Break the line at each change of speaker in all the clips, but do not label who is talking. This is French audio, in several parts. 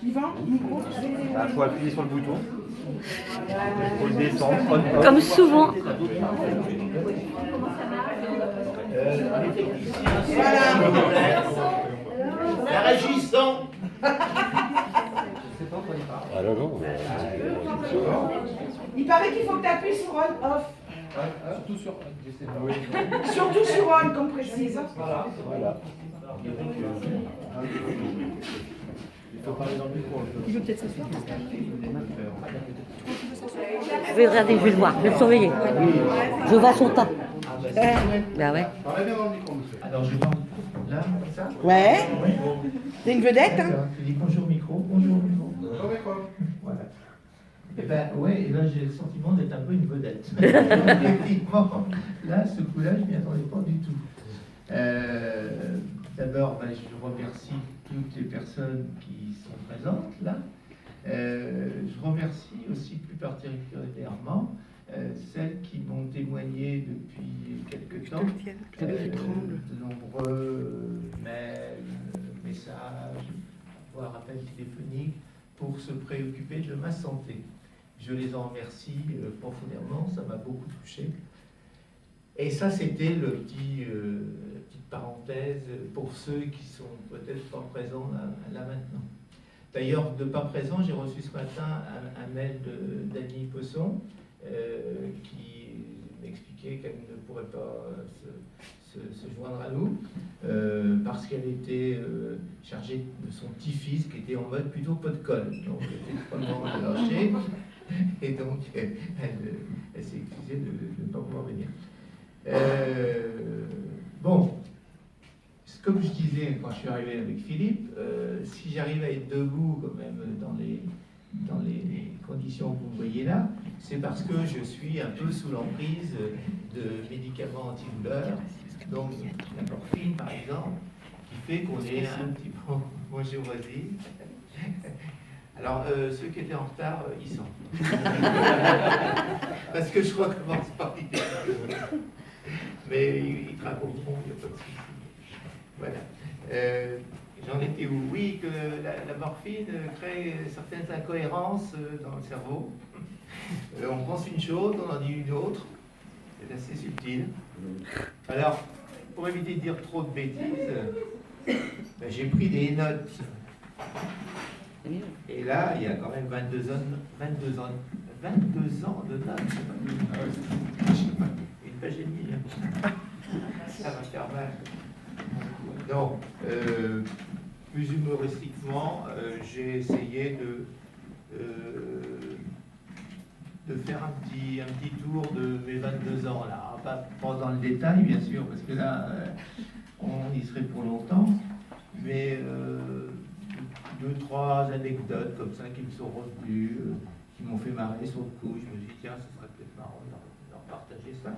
Il faut appuyer sur le bouton. Il faut le descendre. On,
Comme souvent.
La régissant.
Ah non, non.
Il paraît qu'il faut que tu appuies sur on off. Surtout sur on, comme précise.
Voilà.
Il veut peut-être s'asseoir. Je vais regarder, je vais le voir, je vais le surveiller. Je vois son temps. Ben ouais.
Alors je parle là, comme ça.
Ouais. T'es une vedette, hein?
Tu dis bonjour micro, bonjour micro. Voilà. Et ben ouais, et là j'ai le sentiment d'être un peu une vedette. Effectivement, là, ce coup-là, je m'y attendais pas du tout. D'abord, ben, je remercie toutes les personnes qui sont présentes là. Je remercie aussi plus particulièrement celles qui m'ont témoigné depuis quelque temps, de nombreux mails, messages, voire appels téléphoniques pour se préoccuper de ma santé. Je les en remercie profondément, ça m'a beaucoup touché. Et ça, c'était la petite parenthèse pour ceux qui sont peut-être pas présents là maintenant. D'ailleurs, de pas présent, j'ai reçu ce matin un mail d'Annie Poisson qui m'expliquait qu'elle ne pourrait pas se joindre à nous parce qu'elle était chargée de son petit-fils qui était en mode plutôt pot de colle. Donc, elle était extrêmement relâchée et donc elle s'est excusée de ne pas pouvoir venir. Bon. Comme je disais quand je suis arrivé avec Philippe, si j'arrive à être debout quand même dans les conditions que vous voyez là, c'est parce que je suis un peu sous l'emprise de médicaments antidouleurs, donc la morphine par exemple, qui fait qu'on est un petit peu... Bonjour, vas-y. Alors, ceux qui étaient en retard, ils sont. Parce que je recommence par l'idée. Mais ils travailleront, il n'y a pas de souci. Voilà. J'en étais où? Oui, que la morphine crée certaines incohérences dans le cerveau. On pense une chose, on en dit une autre. C'est assez subtil. Alors, pour éviter de dire trop de bêtises, ben, j'ai pris des notes. Et là, il y a quand même 22 ans de notes. Une page et demie. Ça va faire mal. Donc, plus humoristiquement, j'ai essayé de faire un petit tour de mes 22 ans, là. Pas dans le détail, bien sûr, parce que là, on y serait pour longtemps, mais 2-3 anecdotes comme ça qui me sont revenues, qui m'ont fait marrer sur le coup. Je me suis dit, tiens, ce serait peut-être marrant de partager ça.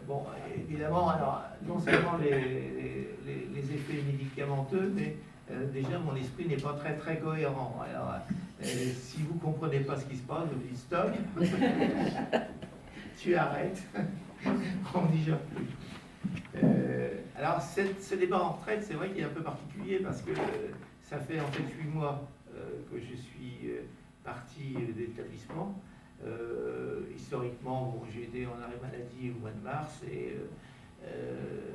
Bon, évidemment, alors, non seulement les effets médicamenteux, mais déjà mon esprit n'est pas très très cohérent. Alors, si vous ne comprenez pas ce qui se passe, vous dites stop, tu arrêtes, on ne digère plus. Alors, ce débat en retraite, c'est vrai qu'il est un peu particulier parce que ça fait en fait 8 mois que je suis parti d'établissement. Historiquement, bon, j'ai été en arrêt maladie au mois de mars et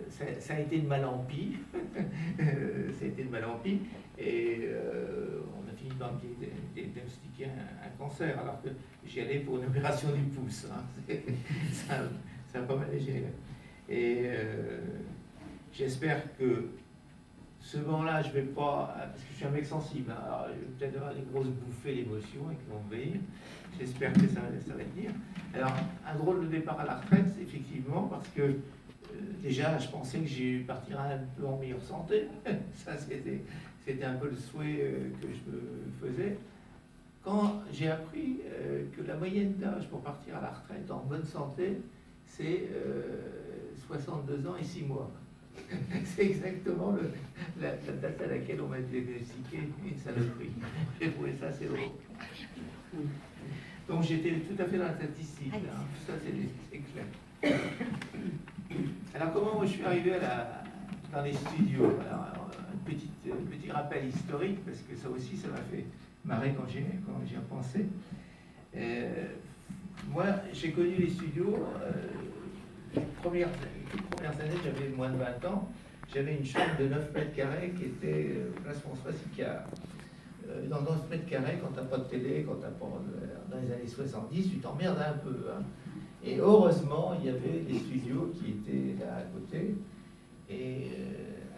ça a été de mal en pis. Ça a été de mal en pis et on a fini par me diagnostiquer un cancer alors que j'y allais pour une opération du pouce. Hein. Ça a pas mal dégénéré. Et j'espère que ce vent-là, je vais pas, parce que je suis un mec sensible, hein, alors je vais peut-être avoir des grosses bouffées d'émotions et qui vont venir. J'espère que ça va tenir. Alors, un drôle de départ à la retraite, c'est effectivement parce que déjà, je pensais que je partirais un peu en meilleure santé. Ça, c'était un peu le souhait que je me faisais. Quand j'ai appris que la moyenne d'âge pour partir à la retraite en bonne santé, c'est 62 ans et 6 mois. C'est exactement la date à laquelle on m'a diagnostiqué une saloperie. J'ai trouvé ça assez drôle. Donc j'étais tout à fait dans la statistique, hein. Ça c'est clair. Alors comment moi, je suis arrivé dans les studios. Alors, un petit rappel historique, parce que ça aussi, ça m'a fait marrer quand j'y ai pensé. Moi, j'ai connu les studios, les toutes premières années, j'avais moins de 20 ans, j'avais une chambre de 9 mètres carrés qui était place François Sicard. Dans 9 mètres carrés, quand t'as pas de télé, quand t'as pas dans les années 70, tu t'emmerdes un peu. Hein. Et heureusement, il y avait des studios qui étaient là à côté, et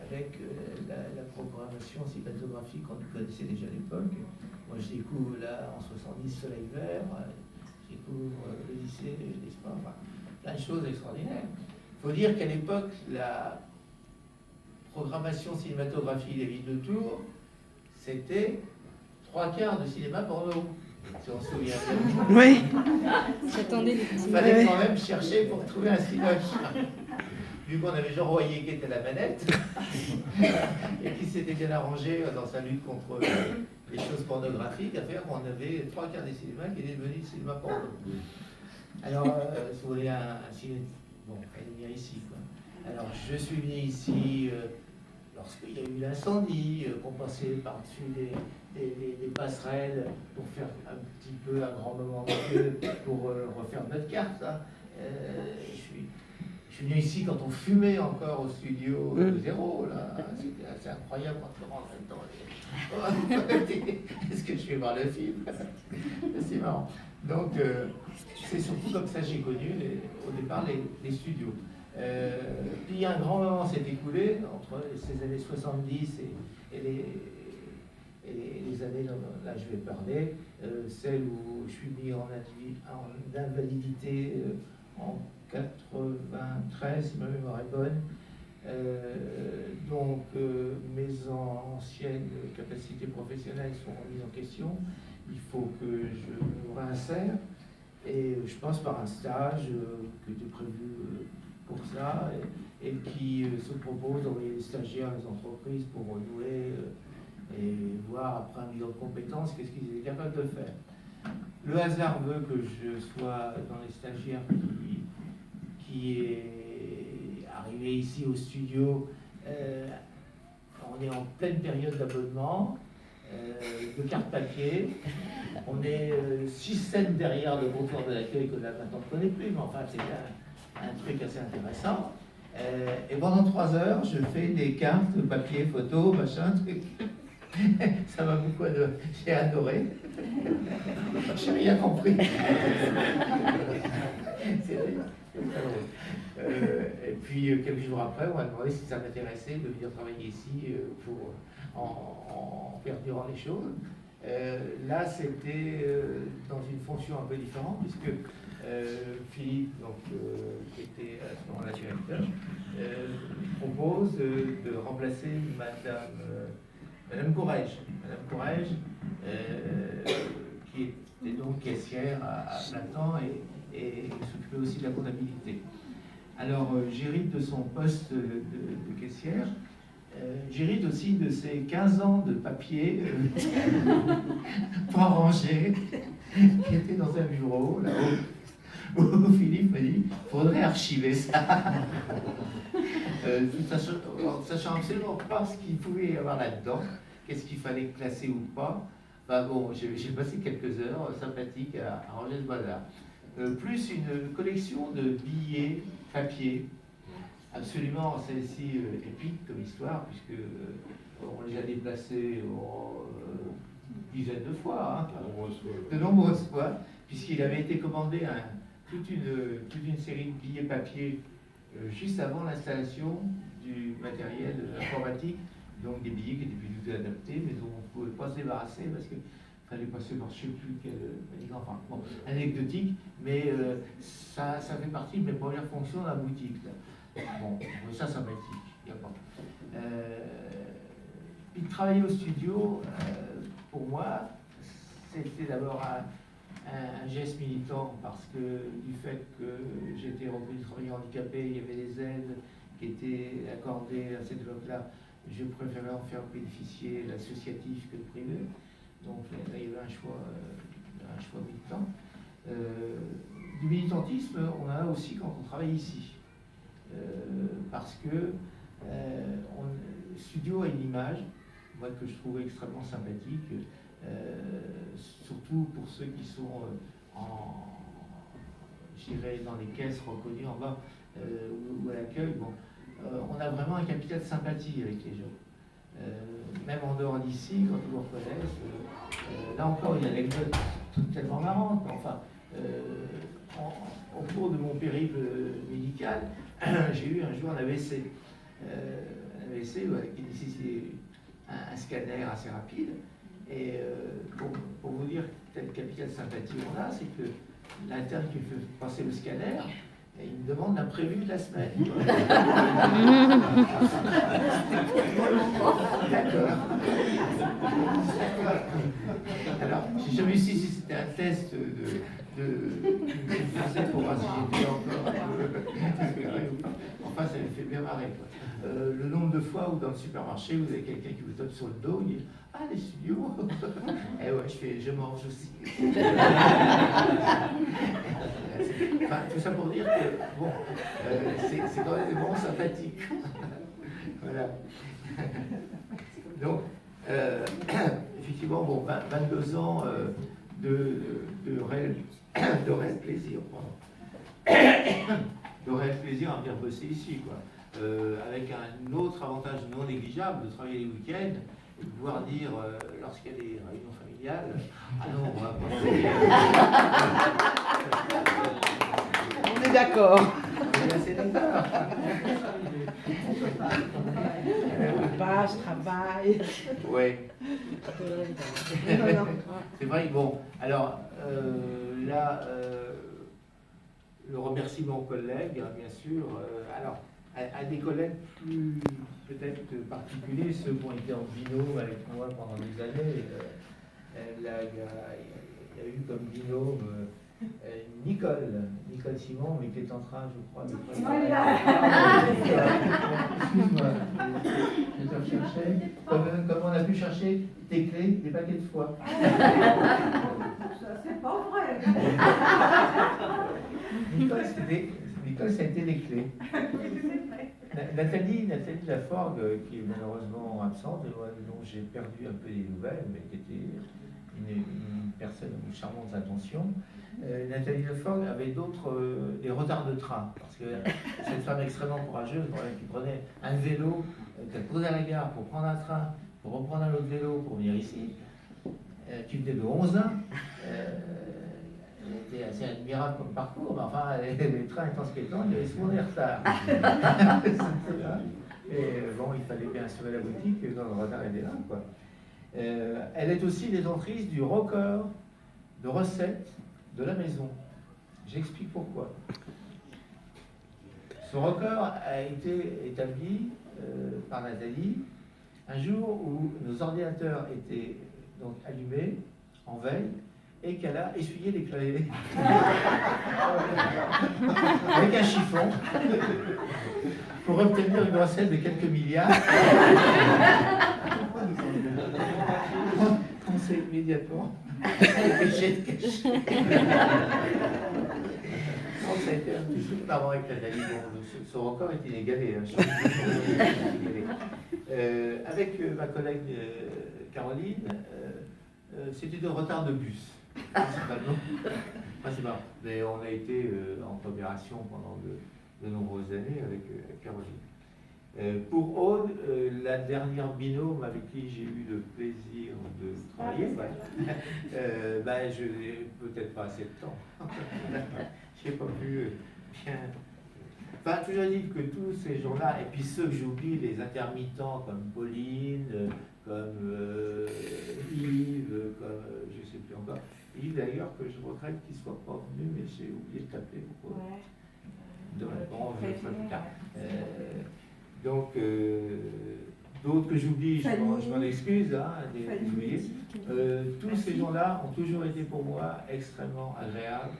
avec la programmation cinématographique qu'on connaissait déjà à l'époque. Moi, je découvre là en 70 Soleil Vert, je découvre le lycée, l'espoir, enfin, plein de choses extraordinaires. Il faut dire qu'à l'époque, la programmation cinématographique des villes de Tours, c'était 3/4 de cinéma porno, si on se souvient.
Oui.
J'attendais les petits.
Il fallait quand même chercher pour trouver un cinoche. Vu qu'on avait Jean Royer qui était à la manette, et qui s'était bien arrangé dans sa lutte contre les choses pornographiques, à faire qu'on avait 3/4 des cinémas qui étaient devenus cinéma porno. Alors, si vous voulez un cinéma, bon, elle est venir ici, quoi. Alors, je suis venu ici lorsqu'il y a eu l'incendie, qu'on passait par-dessus les passerelles pour faire un petit peu un grand moment de Dieu pour refaire notre carte. Hein. Je suis venu ici quand on fumait encore au studio zéro. C'était assez incroyable quand on rentrait dans les... Est-ce que je vais voir le film? C'est marrant. Donc, c'est surtout comme ça que j'ai connu au départ les studios. Puis un grand moment s'est écoulé entre ces années 70 et les années dont là je vais parler, celles où je suis mis en invalidité en 93, si ma mémoire est bonne. Donc mes anciennes capacités professionnelles sont remises en question. Il faut que je me réinsère, et je passe par un stage qui était prévu pour ça, et qui se propose d'envoyer des stagiaires à les entreprises pour renouer et voir après un bilan de compétences qu'est-ce qu'ils étaient capables de faire. Le hasard veut que je sois dans les stagiaires qui est arrivé ici au studio. On est en pleine période d'abonnement, de carte papier. On est 6 scènes derrière le comptoir de l'accueil que là maintenant on ne connaît plus, mais enfin c'est un truc assez intéressant. Et pendant 3 heures, je fais des cartes, papier, photo, machin, truc. Ça m'a beaucoup adoré. J'ai adoré. J'ai rien compris. C'est vrai. Et puis quelques jours après, on m'a demandé si ça m'intéressait de venir travailler ici pour en perdurant les choses. Là, c'était dans une fonction un peu différente, puisque Philippe, donc, qui était à ce moment-là directeur, propose de remplacer Madame Courrèges. Madame Courrèges, qui était donc caissière à plein temps et s'occupait aussi de la comptabilité. Alors, j'hérite de son poste de caissière. J'hérite aussi de ses 15 ans de papier pas rangé, qui était dans un bureau, là-haut, où Philippe m'a dit « faudrait archiver ça ». Sachant absolument pas ce qu'il pouvait y avoir là-dedans, qu'est-ce qu'il fallait classer ou pas. Enfin bon, j'ai passé quelques heures sympathiques à ranger ce bazar. Plus une collection de billets papier, absolument celle-ci épique comme histoire, puisque on les a déplacés dizaines de fois, hein, de nombreuses fois, puisqu'il avait été commandé toute une série de billets papier juste avant l'installation du matériel informatique, donc des billets qui étaient plus du tout adaptés, mais dont on ne pouvait pas se débarrasser parce qu'il fallait passer par je ne sais plus quel enfin, bon, anecdotique, mais ça fait partie de mes premières fonctions dans la boutique. Là. Bon, ça sympathique, il n'y a pas. Puis de travailler au studio, pour moi, c'était d'abord un geste militant, parce que du fait que j'étais reconnu travailleur handicapé, il y avait des aides qui étaient accordées à cette époque-là. Je préférais en faire bénéficier l'associatif que le privé. Donc là, il y avait un choix militant. Du militantisme, on en a aussi quand on travaille ici. Parce que Le studio a une image, moi, que je trouve extrêmement sympathique, surtout pour ceux qui sont je dirais, dans les caisses reconnues en bas ou à l'accueil. Bon, on a vraiment un capital de sympathie avec les gens. Même en dehors d'ici, quand ils vous reconnaissent, là encore, il y a une anecdote tellement marrante. Enfin, au cours de mon périple médical, j'ai eu un jour un AVC. Un AVC qui nécessitait un scanner assez rapide. Et pour vous dire quel capital de sympathie on a, c'est que l'interne qui fait passer le scanner, et il me demande l'imprévu de la semaine. D'accord. Alors, j'ai jamais su si c'était un test qu'il me faisait pour voir si j'étais encore ou pas. Enfin, ça me fait bien marrer, quoi. Le nombre de fois où dans le supermarché, vous avez quelqu'un qui vous tape sur le dos, il dit « Ah, les studios !» Eh ouais, je mange aussi. Enfin, tout ça pour dire que, bon, c'est quand même des moments sympathiques. Voilà. Donc, effectivement, bon, 22 ans de réel plaisir, pardon. De réel plaisir à venir bosser ici, quoi. Avec un autre avantage non négligeable de travailler les week-ends et de pouvoir dire, lorsqu'il y a des réunions familiales, ah non, on va pas.
On est d'accord.
On est assez d'accord.
Je travaille.
Oui. C'est vrai que bon, alors là, le remerciement aux collègues, bien sûr. Alors, à des collègues plus peut-être particuliers, ceux qui ont été en binôme avec moi pendant des années. Il y a eu comme binôme Nicole Simon, mais qui est en train, je crois, de excuse-moi, je te recherchais. Comme on a pu chercher tes clés des paquets de fois.
C'est pas vrai.
Nicole, ça a été des clés. Nathalie Laforgue, qui est malheureusement absente, dont j'ai perdu un peu les nouvelles, mais qui était une personne aux charmantes intentions. Nathalie Laforgue avait des retards de train, parce que cette femme extrêmement courageuse, qui prenait un vélo, qu'elle posait à la gare pour prendre un train, pour reprendre un autre vélo pour venir ici, qui venait de 11 ans. C'était assez admirable comme parcours, mais enfin, les trains étant ce qu'ils étaient, il y avait souvent des retards. Et bon, il fallait bien assurer la boutique, dans le retard, elle est là, quoi. Elle est aussi détentrice du record de recettes de la maison. J'explique pourquoi. Ce record a été établi par Nathalie un jour où nos ordinateurs étaient donc allumés en veille et qu'elle a essuyé les claviers avec un chiffon pour obtenir une recette de quelques milliards. On sait immédiatement péché de cacher. Ça a été un petit peu marrant avec Nathalie. Bon, ce record est inégalé. Avec ma collègue Caroline, c'était de retard de bus. Principalement. Mais on a été en coopération pendant de nombreuses années avec Caroline. Pour Aude, la dernière binôme avec qui j'ai eu le plaisir de travailler, je n'ai peut-être pas assez de temps. Je n'ai pas pu bien. Enfin, toujours dit que tous ces gens-là, et puis ceux que j'oublie, les intermittents comme Pauline, comme Yves, comme je ne sais plus encore. Yves d'ailleurs, que je regrette qu'il ne soit pas venu, mais j'ai oublié de t'appeler. Pourquoi? Bon, je le ferai plus tard. Donc, d'autres que j'oublie, je m'en excuse, hein, des oubliés. Tous ces gens-là ont toujours été pour moi extrêmement agréables,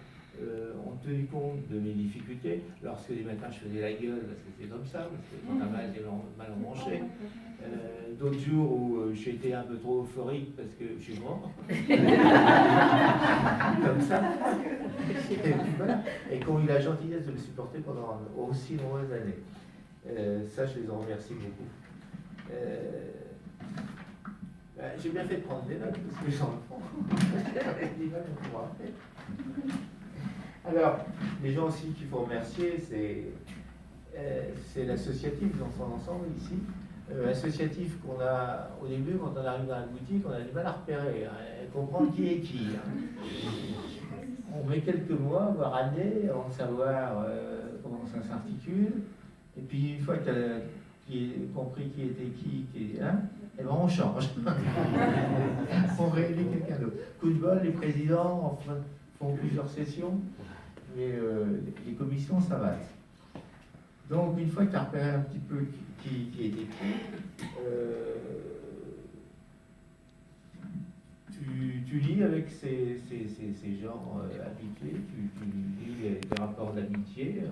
ont tenu compte de mes difficultés. Lorsque les matins je faisais la gueule, parce que c'est comme ça, parce que quand on a mal en manché. D'autres jours où j'ai été un peu trop euphorique parce que je suis mort. Comme ça. Et puis voilà. Et qui ont eu la gentillesse de me supporter pendant aussi nombreuses années. Ça, je les en remercie beaucoup. J'ai bien fait de prendre des notes, parce que les gens le font. Les notes, on pourra faire. Alors, les gens aussi qu'il faut remercier, c'est l'associatif dans son ensemble ici. Associatif qu'on a, au début, quand on arrive dans la boutique, on a du mal à repérer, à comprendre qui est qui. On met quelques mois, voire années, avant de savoir comment ça s'articule. Et puis, une fois que tu as compris qui était qui, et ben on change. On réélit quelqu'un d'autre. Coup de bol, les présidents font plusieurs sessions, mais les commissions, ça va. Donc, une fois que tu as repéré un petit peu qui était qui, tu lis avec ces gens habitués, tu lis des rapports d'amitié,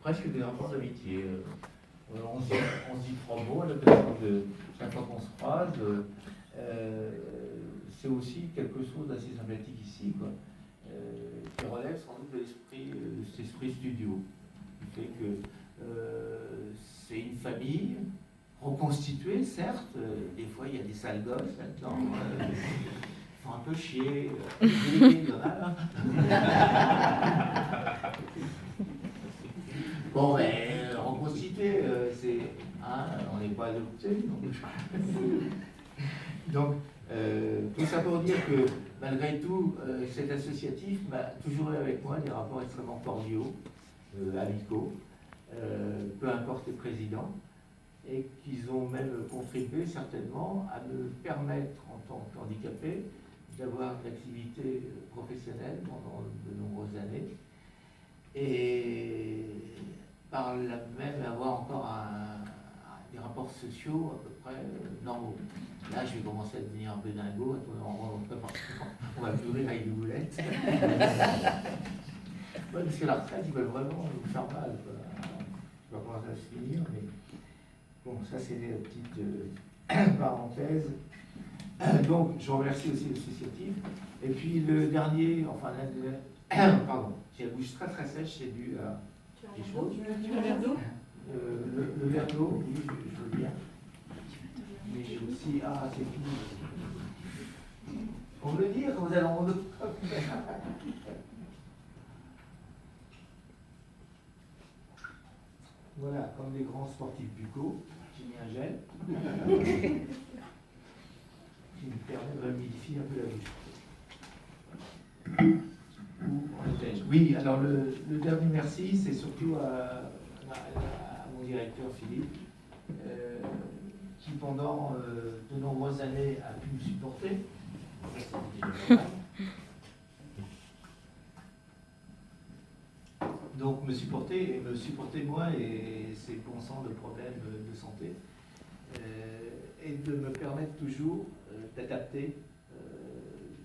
presque des rapports d'amitié. On se dit 3 mots à l'occasion de chaque fois qu'on se croise. C'est aussi quelque chose d'assez sympathique ici, quoi, qui relève sans doute de cet esprit studio, qui fait que c'est une famille reconstituée, certes. Des fois, il y a des sales gosses là-dedans. Ils font un peu chier. Il y en a. Bon, ben, reconstitué, on n'est pas adopté. Donc, tout ça pour dire que, malgré tout, cet associatif m'a toujours eu avec moi des rapports extrêmement cordiaux, amicaux, peu importe les présidents, et qu'ils ont même contribué certainement à me permettre, en tant qu'handicapé, d'avoir une activité professionnelle pendant de nombreuses années, et par là même avoir encore des rapports sociaux à peu près normaux. Là, je vais commencer à devenir un peu dingo, on va pleurer avec des boulettes. Ouais, parce que la retraite, ils veulent vraiment nous faire mal, quoi. Je ne sais pas comment ça va se finir, mais bon, ça c'est des petites parenthèses. Donc, je remercie aussi l'associatif. Et puis le dernier, enfin, pardon, j'ai la bouche très très sèche, c'est dû à des choses.
Tu veux un verre d'eau?
Le verre d'eau, oui, je veux bien. Mais j'ai aussi, c'est fini. On me le dire quand vous allez en dos. Voilà, comme des grands sportifs buccaux, j'ai mis un gel qui me permet de humidifier un peu la bouche. Oui, alors le dernier merci, c'est surtout à mon directeur Philippe, qui pendant de nombreuses années a pu me supporter. Ça, c'était déjà pas mal. Donc me supporter moi et ses bons sens de problèmes de santé, et de me permettre toujours d'adapter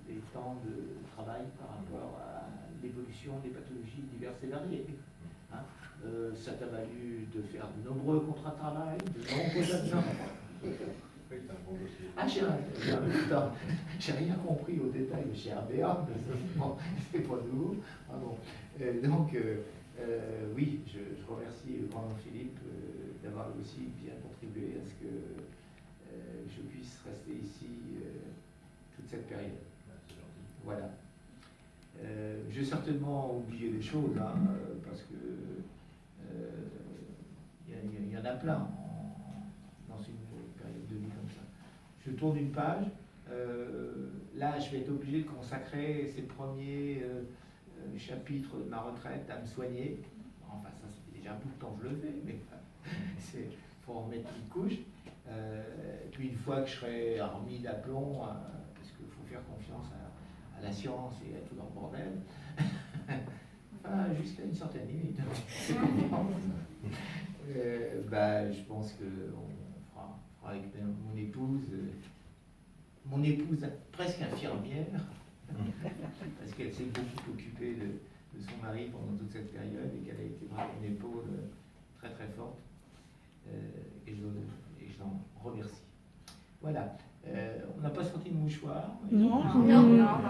les temps de travail par rapport à l'évolution des pathologies diverses et variées. Hein, ça t'a valu de faire de nombreux contrats de travail, de nombreux absences. Ah, j'ai rien compris au détail de chez RBA, mais c'est pas nouveau. Ah bon. Donc, oui, je remercie le grand Philippe d'avoir aussi bien contribué à ce que je puisse rester ici toute cette période. Voilà. J'ai certainement oublié des choses, hein, parce que il y en a plein dans une période de vie comme ça. Je tourne une page. Là, je vais être obligé de consacrer ces premiers chapitres de ma retraite à me soigner. Enfin, ça, c'était déjà un bout de temps que je le fais, mais il faut en remettre une couche. Puis une fois que je serai remis d'aplomb, parce qu'il faut faire confiance à la science et à tout leur bordel, enfin, jusqu'à une certaine limite. Je pense qu'on fera avec mon épouse. Mon épouse presque infirmière, parce qu'elle s'est beaucoup occupée de son mari pendant toute cette période et qu'elle a été vraiment une épaule très très forte. Et je l'en remercie. Voilà. On n'a pas sorti de mouchoir.
Non.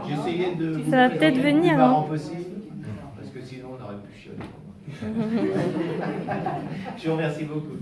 J'essayais de.
Ça va peut-être venir.
Hein. Possible, parce que sinon on aurait pu chialer. Je vous remercie beaucoup.